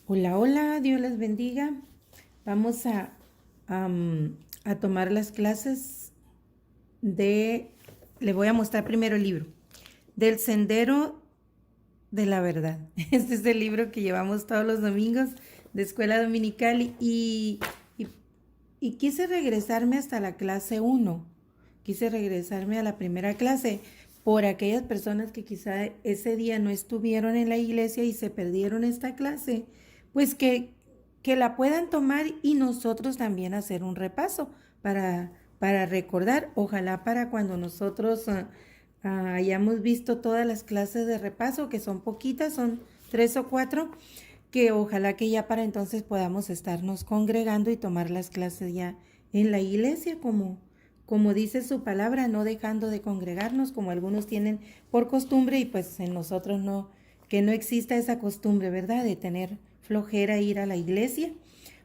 Hola, hola, Dios les bendiga. Vamos a tomar las clases de, le voy a mostrar primero el libro, del Sendero de la Verdad. Este es el libro que llevamos todos los domingos de escuela dominical y, y quise regresarme hasta la clase uno. Quise regresarme a la primera clase por aquellas personas que quizá ese día no estuvieron en la iglesia y se perdieron esta clase, pues que la puedan tomar y nosotros también hacer un repaso para recordar, ojalá para cuando nosotros hayamos visto todas las clases de repaso, que son poquitas, son 3 o 4, que ojalá que ya para entonces podamos estarnos congregando y tomar las clases ya en la iglesia, como dice su palabra, no dejando de congregarnos como algunos tienen por costumbre y pues en nosotros no, que no exista esa costumbre, ¿verdad? De tener flojera ir a la iglesia.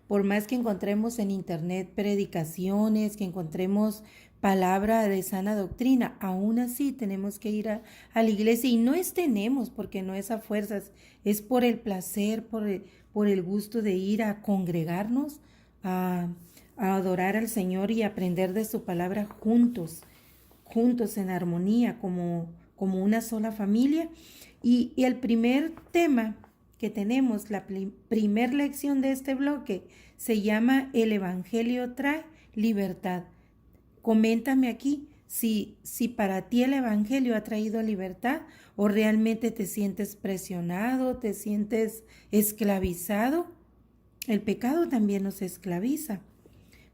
Por más que encontremos en internet predicaciones, que encontremos palabra de sana doctrina, aún así tenemos que ir a la iglesia y no es tenemos, porque no es a fuerzas, es por el placer, por el gusto de ir a congregarnos, a, a adorar al Señor y aprender de su palabra juntos en armonía, como una sola familia. Y el primer tema que tenemos, la primer lección de este bloque, se llama El Evangelio trae libertad. Coméntame aquí si para ti el Evangelio ha traído libertad o realmente te sientes presionado, te sientes esclavizado. El pecado también nos esclaviza,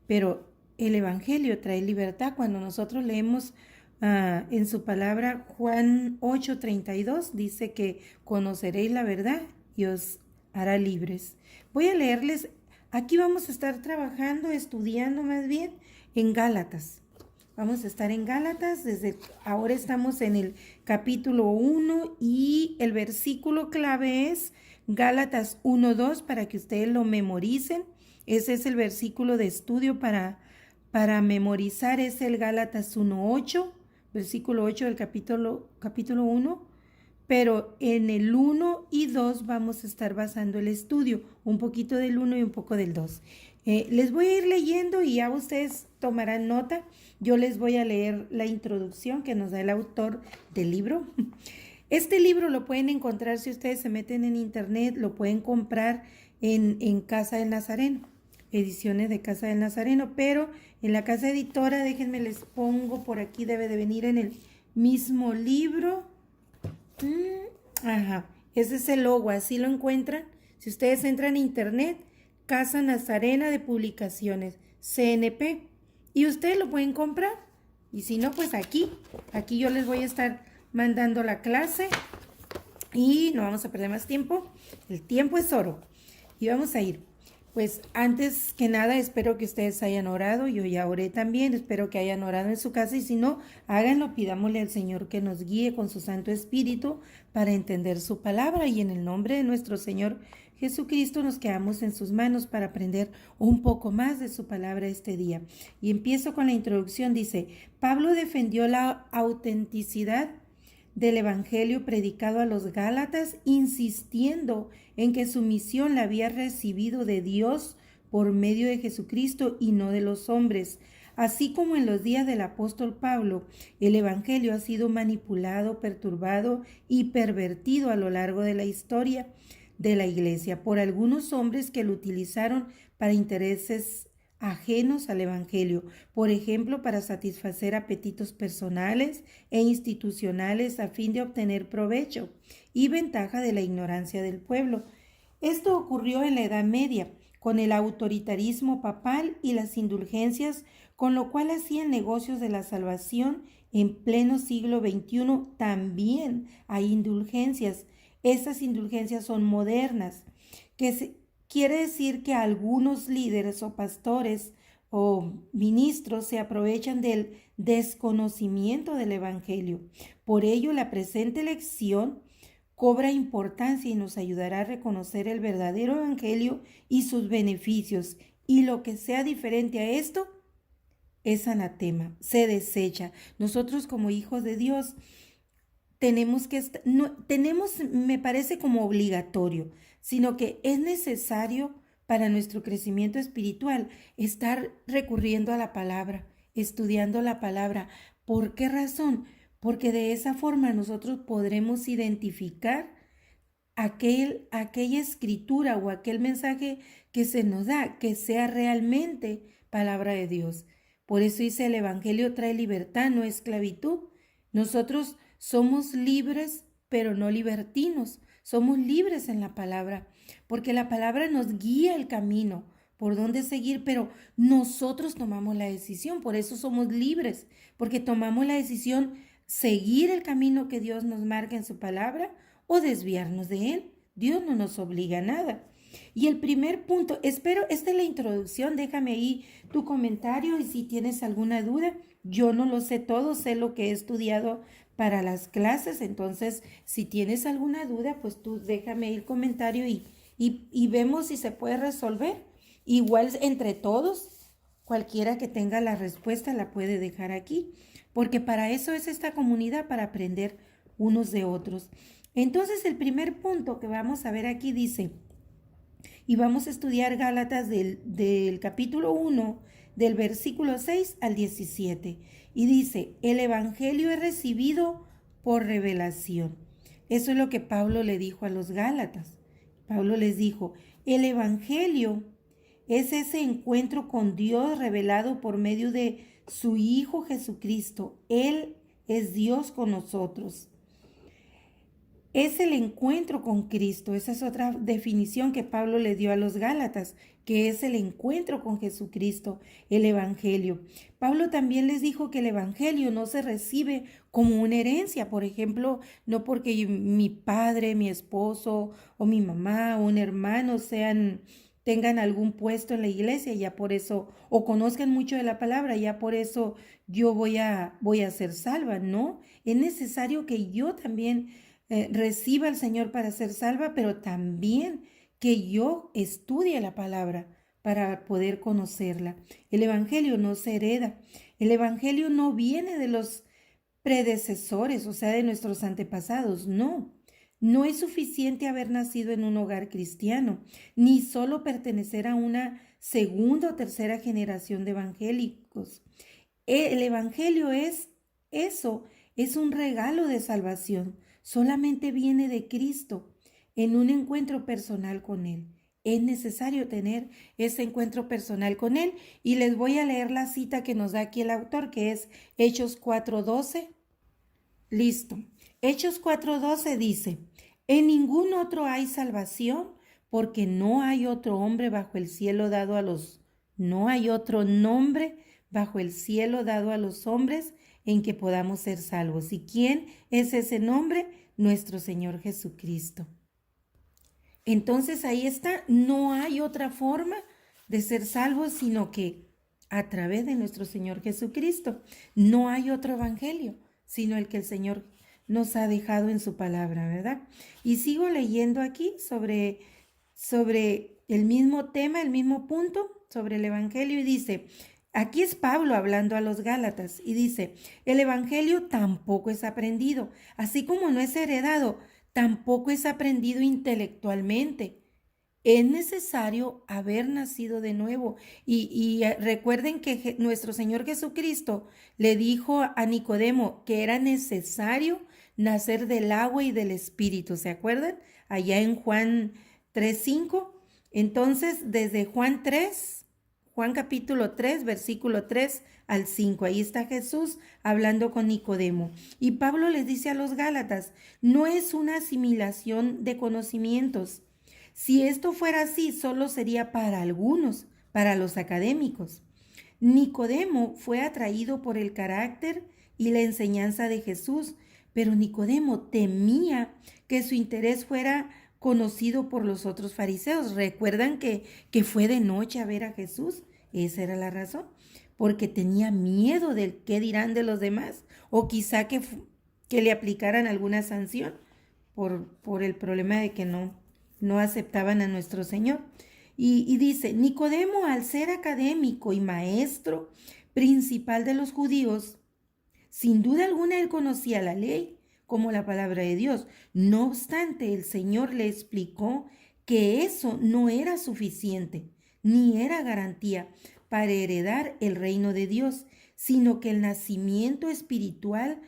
pero el Evangelio trae libertad. Cuando nosotros leemos en su palabra Juan 8:32, dice que conoceréis la verdad y os hará libres. Voy a leerles, aquí vamos a estar trabajando, estudiando más bien en Gálatas. Vamos a estar en Gálatas, desde ahora estamos en el capítulo 1 y el versículo clave es Gálatas 1:2 para que ustedes lo memoricen. Ese es el versículo de estudio para memorizar, es el Gálatas 1:8, versículo 8 del capítulo 1. Pero en el 1 y 2 vamos a estar basando el estudio, un poquito del 1 y un poco del 2. Les voy a ir leyendo y ya ustedes tomarán nota. Yo les voy a leer la introducción que nos da el autor del libro. Este libro lo pueden encontrar si ustedes se meten en internet, lo pueden comprar en Casa del Nazareno, ediciones de Casa del Nazareno, pero en la casa editora, déjenme les pongo por aquí, debe de venir en el mismo libro. Ajá, ese es el logo, así lo encuentran. Si ustedes entran a internet, Casa Nazarena de Publicaciones, CNP, y ustedes lo pueden comprar. Y si no, pues aquí yo les voy a estar mandando la clase y no vamos a perder más tiempo. El tiempo es oro. Y vamos a ir. Pues antes que nada espero que ustedes hayan orado, yo ya oré también, espero que hayan orado en su casa y si no, háganlo, pidámosle al Señor que nos guíe con su Santo Espíritu para entender su palabra y en el nombre de nuestro Señor Jesucristo nos quedamos en sus manos para aprender un poco más de su palabra este día. Y empiezo con la introducción, dice, Pablo defendió la autenticidad del Evangelio predicado a los Gálatas, insistiendo en que su misión la había recibido de Dios por medio de Jesucristo y no de los hombres. Así como en los días del apóstol Pablo, el Evangelio ha sido manipulado, perturbado y pervertido a lo largo de la historia de la Iglesia por algunos hombres que lo utilizaron para intereses ajenos al Evangelio, por ejemplo, para satisfacer apetitos personales e institucionales a fin de obtener provecho y ventaja de la ignorancia del pueblo. Esto ocurrió en la Edad Media, con el autoritarismo papal y las indulgencias, con lo cual hacían negocios de la salvación. En pleno siglo XXI también hay indulgencias. Estas indulgencias son modernas, quiere decir que algunos líderes o pastores o ministros se aprovechan del desconocimiento del Evangelio. Por ello, la presente lección cobra importancia y nos ayudará a reconocer el verdadero Evangelio y sus beneficios. Y lo que sea diferente a esto es anatema, se desecha. Nosotros como hijos de Dios tenemos que, no, tenemos, me parece como obligatorio sino que es necesario para nuestro crecimiento espiritual estar recurriendo a la palabra, estudiando la palabra. ¿Por qué razón? Porque de esa forma nosotros podremos identificar aquella escritura o aquel mensaje que se nos da, que sea realmente palabra de Dios. Por eso dice, el Evangelio trae libertad, no esclavitud. Nosotros somos libres, pero no libertinos. Somos libres en la palabra, porque la palabra nos guía el camino por dónde seguir, pero nosotros tomamos la decisión. Por eso somos libres, porque tomamos la decisión seguir el camino que Dios nos marca en su palabra o desviarnos de él. Dios no nos obliga a nada. Y el primer punto, espero, esta es la introducción, déjame ahí tu comentario y si tienes alguna duda, yo no lo sé todo, sé lo que he estudiado para las clases, entonces si tienes alguna duda, pues tú déjame ahí el comentario y vemos si se puede resolver. Igual entre todos, cualquiera que tenga la respuesta la puede dejar aquí, porque para eso es esta comunidad, para aprender unos de otros. Entonces el primer punto que vamos a ver aquí dice, y vamos a estudiar Gálatas del capítulo 1, del versículo 6 al 17. Y dice, el Evangelio es recibido por revelación. Eso es lo que Pablo le dijo a los Gálatas. Pablo les dijo, el Evangelio es ese encuentro con Dios revelado por medio de su Hijo Jesucristo. Él es Dios con nosotros. Es el encuentro con Cristo. Esa es otra definición que Pablo le dio a los Gálatas, que es el encuentro con Jesucristo, el Evangelio. Pablo también les dijo que el Evangelio no se recibe como una herencia. Por ejemplo, no porque mi padre, mi esposo o mi mamá o un hermano tengan algún puesto en la iglesia, ya por eso, o conozcan mucho de la palabra, ya por eso yo voy a ser salva. No, es necesario que yo también reciba al Señor para ser salva, pero también que yo estudie la palabra para poder conocerla. El Evangelio no se hereda. El Evangelio no viene de los predecesores, o sea, de nuestros antepasados. No, no es suficiente haber nacido en un hogar cristiano, ni solo pertenecer a una segunda o tercera generación de evangélicos. El Evangelio es eso, es un regalo de salvación. Solamente viene de Cristo en un encuentro personal con Él. Es necesario tener ese encuentro personal con Él. Y les voy a leer la cita que nos da aquí el autor, que es Hechos 4:12. Listo. Hechos 4:12 dice, en ningún otro hay salvación, porque no hay otro hombre bajo el cielo dado a los, no hay otro nombre bajo el cielo dado a los hombres en que podamos ser salvos. ¿Y quién es ese nombre? Nuestro Señor Jesucristo. Entonces ahí está, no hay otra forma de ser salvos sino que a través de nuestro Señor Jesucristo. No hay otro evangelio sino el que el Señor nos ha dejado en su palabra, ¿verdad? Y sigo leyendo aquí sobre el mismo tema, el mismo punto, sobre el evangelio y dice, aquí es Pablo hablando a los Gálatas y dice, el evangelio tampoco es aprendido, así como no es heredado, tampoco es aprendido intelectualmente. Es necesario haber nacido de nuevo. Y recuerden que nuestro Señor Jesucristo le dijo a Nicodemo que era necesario nacer del agua y del Espíritu. ¿Se acuerdan? Allá en Juan 3:5. Entonces, desde Juan capítulo 3, versículo 3 al 5. Ahí está Jesús hablando con Nicodemo. Y Pablo les dice a los Gálatas, no es una asimilación de conocimientos. Si esto fuera así, solo sería para algunos, para los académicos. Nicodemo fue atraído por el carácter y la enseñanza de Jesús, pero Nicodemo temía que su interés fuera conocido por los otros fariseos. ¿Recuerdan que fue de noche a ver a Jesús? Esa era la razón, porque tenía miedo del qué dirán de los demás, o quizá que le aplicaran alguna sanción por el problema de que no aceptaban a nuestro Señor. Y dice, Nicodemo, al ser académico y maestro principal de los judíos, sin duda alguna él conocía la ley como la palabra de Dios. No obstante, el Señor le explicó que eso no era suficiente, ni era garantía para heredar el reino de Dios, sino que el nacimiento espiritual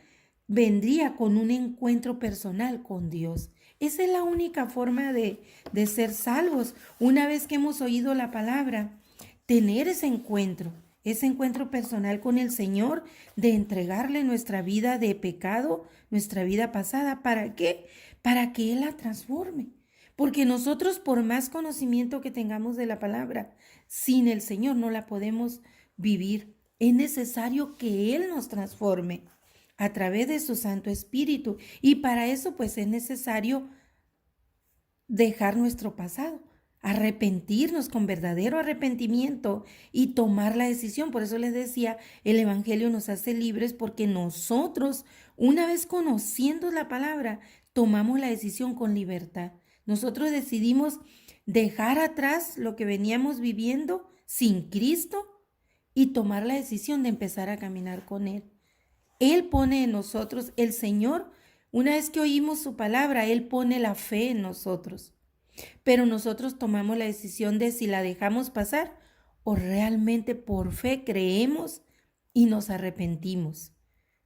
vendría con un encuentro personal con Dios. Esa es la única forma de ser salvos. Una vez que hemos oído la palabra, tener ese encuentro personal con el Señor, de entregarle nuestra vida de pecado, nuestra vida pasada. ¿Para qué? Para que Él la transforme. Porque nosotros, por más conocimiento que tengamos de la palabra, sin el Señor no la podemos vivir. Es necesario que Él nos transforme a través de su Santo Espíritu. Y para eso, pues, es necesario dejar nuestro pasado, arrepentirnos con verdadero arrepentimiento y tomar la decisión. Por eso les decía, el Evangelio nos hace libres, porque nosotros, una vez conociendo la palabra, tomamos la decisión con libertad. Nosotros decidimos dejar atrás lo que veníamos viviendo sin Cristo y tomar la decisión de empezar a caminar con Él. Él pone en nosotros, el Señor, una vez que oímos su palabra, Él pone la fe en nosotros. Pero nosotros tomamos la decisión de si la dejamos pasar o realmente por fe creemos y nos arrepentimos.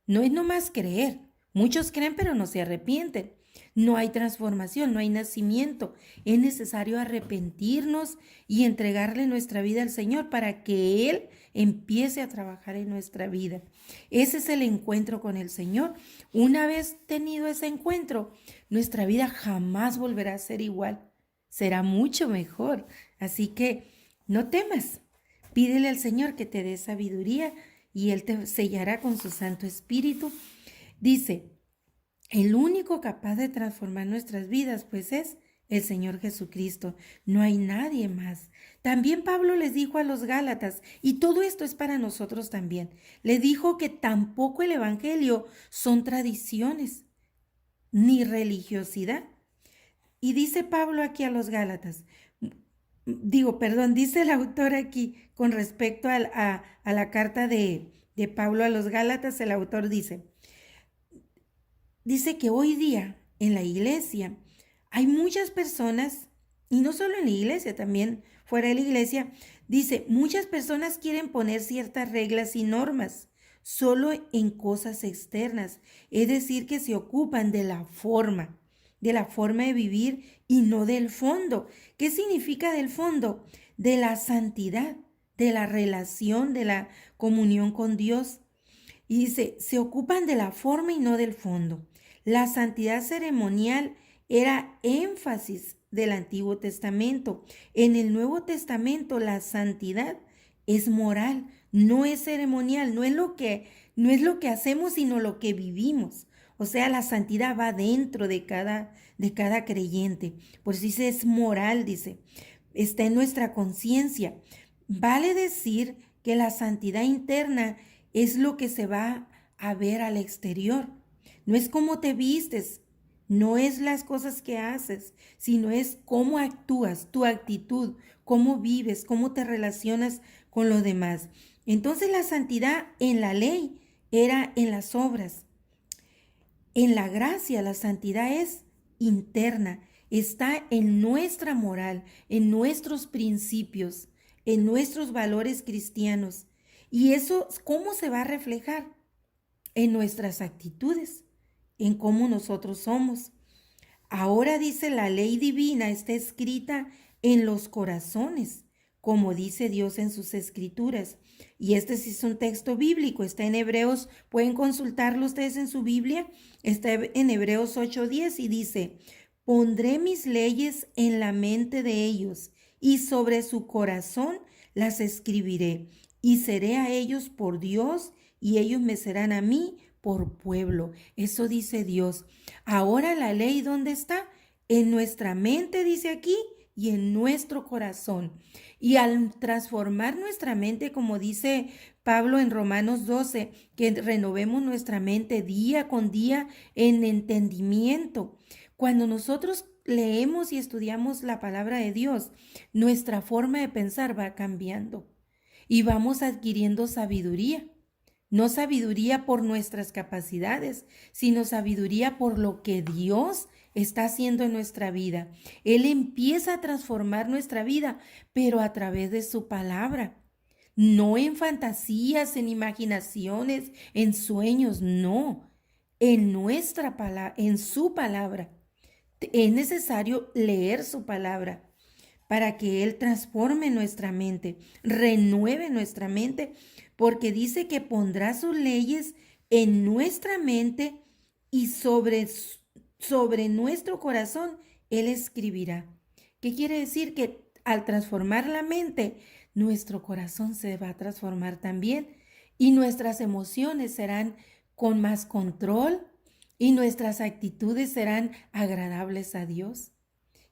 No es nomás creer. Muchos creen pero no se arrepienten. No hay transformación, no hay nacimiento. Es necesario arrepentirnos y entregarle nuestra vida al Señor para que Él empiece a trabajar en nuestra vida. Ese es el encuentro con el Señor. Una vez tenido ese encuentro, nuestra vida jamás volverá a ser igual. Será mucho mejor. Así que no temas. Pídele al Señor que te dé sabiduría y Él te sellará con su Santo Espíritu. Dice, el único capaz de transformar nuestras vidas, pues, es el Señor Jesucristo. No hay nadie más. También Pablo les dijo a los Gálatas, y todo esto es para nosotros también, le dijo que tampoco el Evangelio son tradiciones ni religiosidad. Y dice Pablo aquí a los Gálatas, dice el autor aquí con respecto a la carta de Pablo a los Gálatas, el autor dice que hoy día en la iglesia hay muchas personas, y no solo en la iglesia, también fuera de la iglesia, dice, muchas personas quieren poner ciertas reglas y normas solo en cosas externas, es decir, que se ocupan de la forma de vivir y no del fondo. ¿Qué significa del fondo? De la santidad, de la relación, de la comunión con Dios. Y dice, se ocupan de la forma y no del fondo. La santidad ceremonial era énfasis del Antiguo Testamento. En el Nuevo Testamento la santidad es moral, no es ceremonial, no es lo que hacemos, sino lo que vivimos. O sea, la santidad va dentro de cada creyente. Por eso dice, es moral, dice, está en nuestra conciencia. Vale decir que la santidad interna es lo que se va a ver al exterior. No es cómo te vistes, no es las cosas que haces, sino es cómo actúas, tu actitud, cómo vives, cómo te relacionas con los demás. Entonces la santidad en la ley era en las obras. En la gracia, la santidad es interna, está en nuestra moral, en nuestros principios, en nuestros valores cristianos. ¿Y eso cómo se va a reflejar? En nuestras actitudes, en cómo nosotros somos. Ahora dice, la ley divina está escrita en los corazones, como dice Dios en sus escrituras. Y este sí es un texto bíblico, está en Hebreos, pueden consultarlo ustedes en su Biblia, está en Hebreos 8:10 y dice, pondré mis leyes en la mente de ellos y sobre su corazón las escribiré y seré a ellos por Dios y ellos me serán a mí por pueblo. Eso dice Dios. Ahora la ley, ¿dónde está? En nuestra mente, dice aquí, y en nuestro corazón. Y al transformar nuestra mente, como dice Pablo en Romanos 12, que renovemos nuestra mente día con día en entendimiento. Cuando nosotros leemos y estudiamos la palabra de Dios, nuestra forma de pensar va cambiando y vamos adquiriendo sabiduría. No sabiduría por nuestras capacidades, sino sabiduría por lo que Dios está haciendo en nuestra vida. Él empieza a transformar nuestra vida, pero a través de su palabra. No en fantasías, en imaginaciones, en sueños, no. En nuestra palabra, en su palabra. Es necesario leer su palabra para que Él transforme nuestra mente, renueve nuestra mente, porque dice que pondrá sus leyes en nuestra mente y sobre nuestro corazón Él escribirá. ¿Qué quiere decir? Que al transformar la mente, nuestro corazón se va a transformar también y nuestras emociones serán con más control y nuestras actitudes serán agradables a Dios.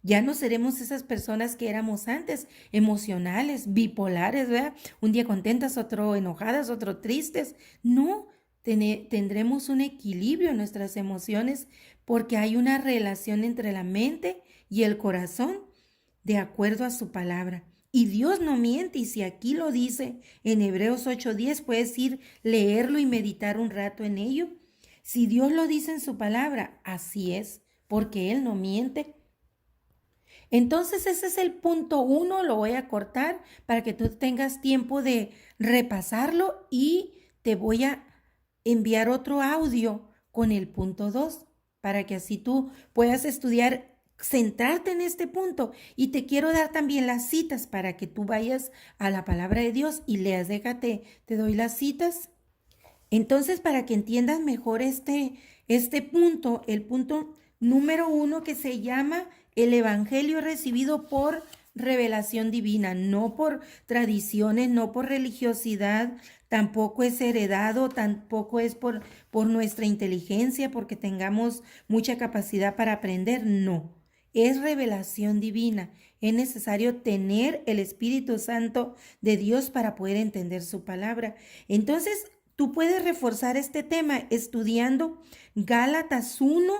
Ya no seremos esas personas que éramos antes, emocionales, bipolares, ¿verdad? Un día contentas, otro enojadas, otro tristes. No, tendremos un equilibrio en nuestras emociones porque hay una relación entre la mente y el corazón de acuerdo a su palabra. Y Dios no miente, y si aquí lo dice en Hebreos 8:10, puedes ir, leerlo y meditar un rato en ello. Si Dios lo dice en su palabra, así es, porque Él no miente. Entonces ese es el punto 1, lo voy a cortar para que tú tengas tiempo de repasarlo y te voy a enviar otro audio con el punto 2 para que así tú puedas estudiar, centrarte en este punto. Y te quiero dar también las citas para que tú vayas a la palabra de Dios y leas. Déjate, te doy las citas. Entonces, para que entiendas mejor este punto, el punto número 1 que se llama el Evangelio recibido por revelación divina, no por tradiciones, no por religiosidad, tampoco es heredado, tampoco es por nuestra inteligencia, porque tengamos mucha capacidad para aprender, no. Es revelación divina. Es necesario tener el Espíritu Santo de Dios para poder entender su palabra. Entonces, tú puedes reforzar este tema estudiando Gálatas 1.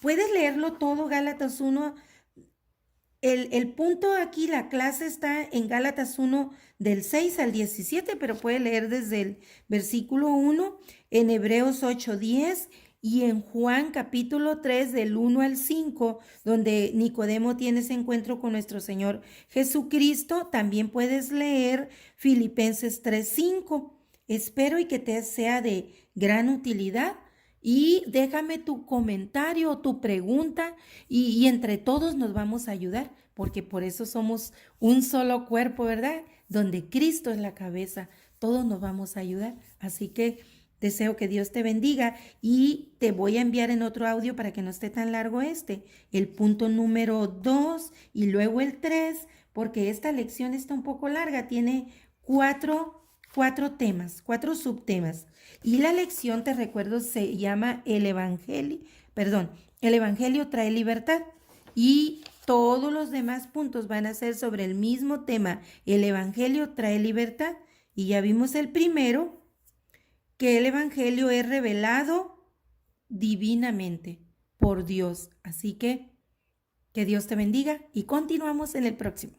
Puedes leerlo todo, Gálatas 1. El punto aquí, la clase está en Gálatas 1 del 6 al 17, pero puedes leer desde el versículo 1, en Hebreos 8:10 y en Juan capítulo 3 del 1 al 5, donde Nicodemo tiene ese encuentro con nuestro Señor Jesucristo. También puedes leer Filipenses 3:5. Espero y que te sea de gran utilidad. Y déjame tu comentario o tu pregunta y entre todos nos vamos a ayudar, porque por eso somos un solo cuerpo, ¿verdad? Donde Cristo es la cabeza, todos nos vamos a ayudar. Así que deseo que Dios te bendiga y te voy a enviar en otro audio para que no esté tan largo el punto número 2 y luego el 3, porque esta lección está un poco larga, tiene cuatro temas, 4 subtemas. Y la lección, te recuerdo, se llama el Evangelio trae libertad. Y todos los demás puntos van a ser sobre el mismo tema. El Evangelio trae libertad. Y ya vimos el primero, que el Evangelio es revelado divinamente por Dios. Así que Dios te bendiga y continuamos en el próximo.